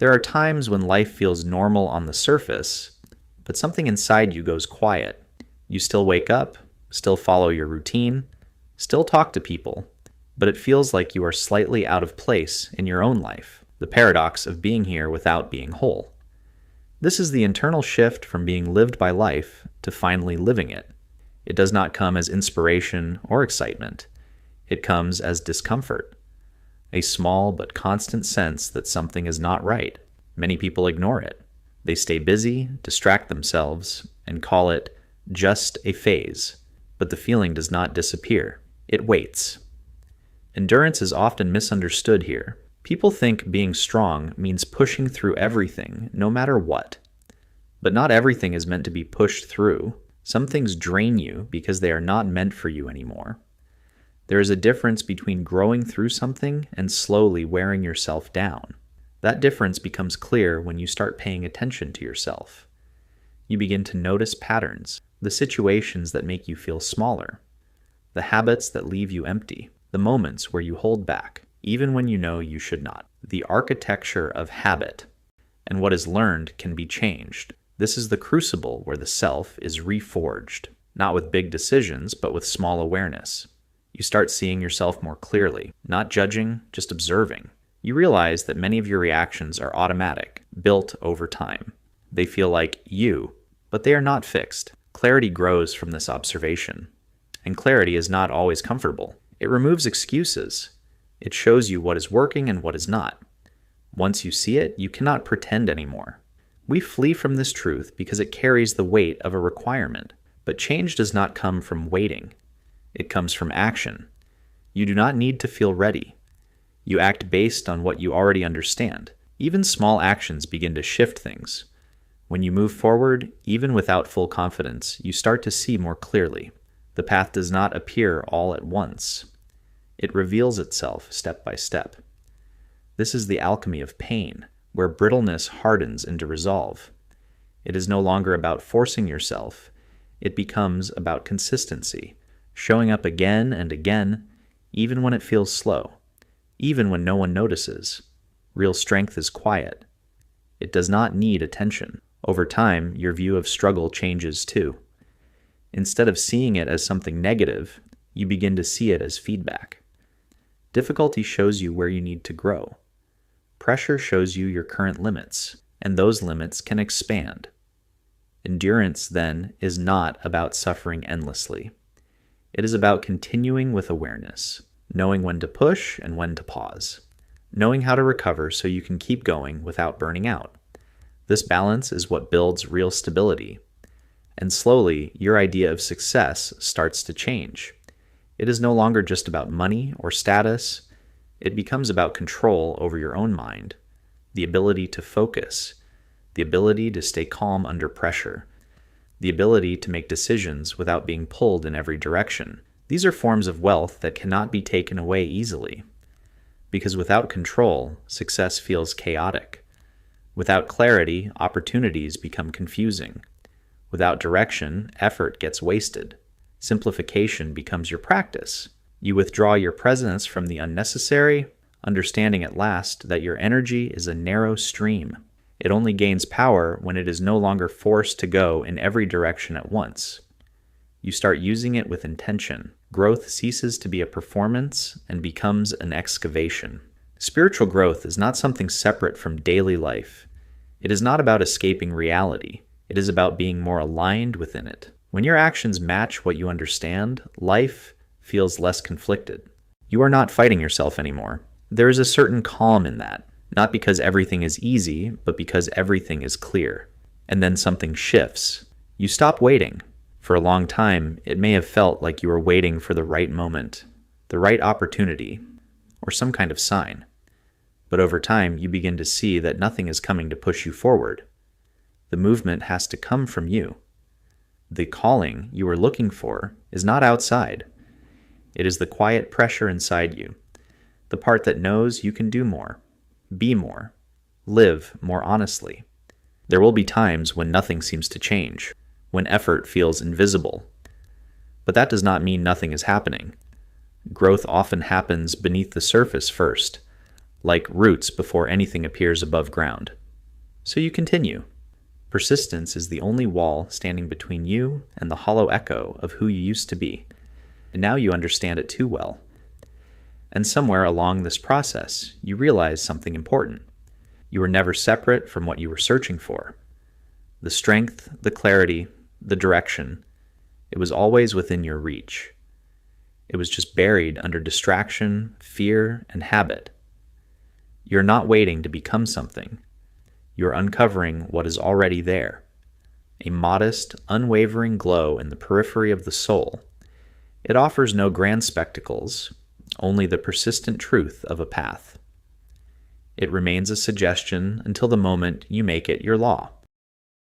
There are times when life feels normal on the surface, but something inside you goes quiet. You still wake up, still follow your routine, still talk to people, but it feels like you are slightly out of place in your own life, the paradox of being here without being whole. This is the internal shift from being lived by life to finally living it. It does not come as inspiration or excitement. It comes as discomfort, a small but constant sense that something is not right. Many people ignore it. They stay busy, distract themselves, and call it just a phase. But the feeling does not disappear. It waits. Endurance is often misunderstood here. People think being strong means pushing through everything, no matter what. But not everything is meant to be pushed through. Some things drain you because they are not meant for you anymore. There is a difference between growing through something and slowly wearing yourself down. That difference becomes clear when you start paying attention to yourself. You begin to notice patterns, the situations that make you feel smaller, the habits that leave you empty, the moments where you hold back, even when you know you should not. The architecture of habit and what is learned can be changed. This is the crucible where the self is reforged, not with big decisions, but with small awareness. You start seeing yourself more clearly, not judging, just observing. You realize that many of your reactions are automatic, built over time. They feel like you, but they are not fixed. Clarity grows from this observation. And clarity is not always comfortable. It removes excuses. It shows you what is working and what is not. Once you see it, you cannot pretend anymore. We flee from this truth because it carries the weight of a requirement. But change does not come from waiting. It comes from action. You do not need to feel ready. You act based on what you already understand. Even small actions begin to shift things. When you move forward, even without full confidence, you start to see more clearly. The path does not appear all at once. It reveals itself step by step. This is the alchemy of pain, where brittleness hardens into resolve. It is no longer about forcing yourself. It becomes about consistency, showing up again and again, even when it feels slow, even when no one notices. Real strength is quiet. It does not need attention. Over time, your view of struggle changes too. Instead of seeing it as something negative, you begin to see it as feedback. Difficulty shows you where you need to grow. Pressure shows you your current limits, and those limits can expand. Endurance, then, is not about suffering endlessly. It is about continuing with awareness, knowing when to push and when to pause, knowing how to recover so you can keep going without burning out. This balance is what builds real stability. And slowly, your idea of success starts to change. It is no longer just about money or status. It becomes about control over your own mind, the ability to focus, the ability to stay calm under pressure, the ability to make decisions without being pulled in every direction. These are forms of wealth that cannot be taken away easily. Because without control, success feels chaotic. Without clarity, opportunities become confusing. Without direction, effort gets wasted. Simplification becomes your practice. You withdraw your presence from the unnecessary, understanding at last that your energy is a narrow stream. It only gains power when it is no longer forced to go in every direction at once. You start using it with intention. Growth ceases to be a performance and becomes an excavation. Spiritual growth is not something separate from daily life. It is not about escaping reality. It is about being more aligned within it. When your actions match what you understand, life feels less conflicted. You are not fighting yourself anymore. There is a certain calm in that, not because everything is easy, but because everything is clear. And then something shifts. You stop waiting. For a long time, it may have felt like you were waiting for the right moment, the right opportunity, or some kind of sign. But over time, you begin to see that nothing is coming to push you forward. The movement has to come from you. The calling you are looking for is not outside. It is the quiet pressure inside you, the part that knows you can do more, be more, live more honestly. There will be times when nothing seems to change, when effort feels invisible. But that does not mean nothing is happening. Growth often happens beneath the surface first, like roots before anything appears above ground. So you continue. Persistence is the only wall standing between you and the hollow echo of who you used to be, and now you understand it too well. And somewhere along this process, you realize something important. You were never separate from what you were searching for. The strength, the clarity, the direction, it was always within your reach. It was just buried under distraction, fear, and habit. You're not waiting to become something. You're uncovering what is already there, a modest, unwavering glow in the periphery of the soul. It offers no grand spectacles, only the persistent truth of a path. It remains a suggestion until the moment you make it your law.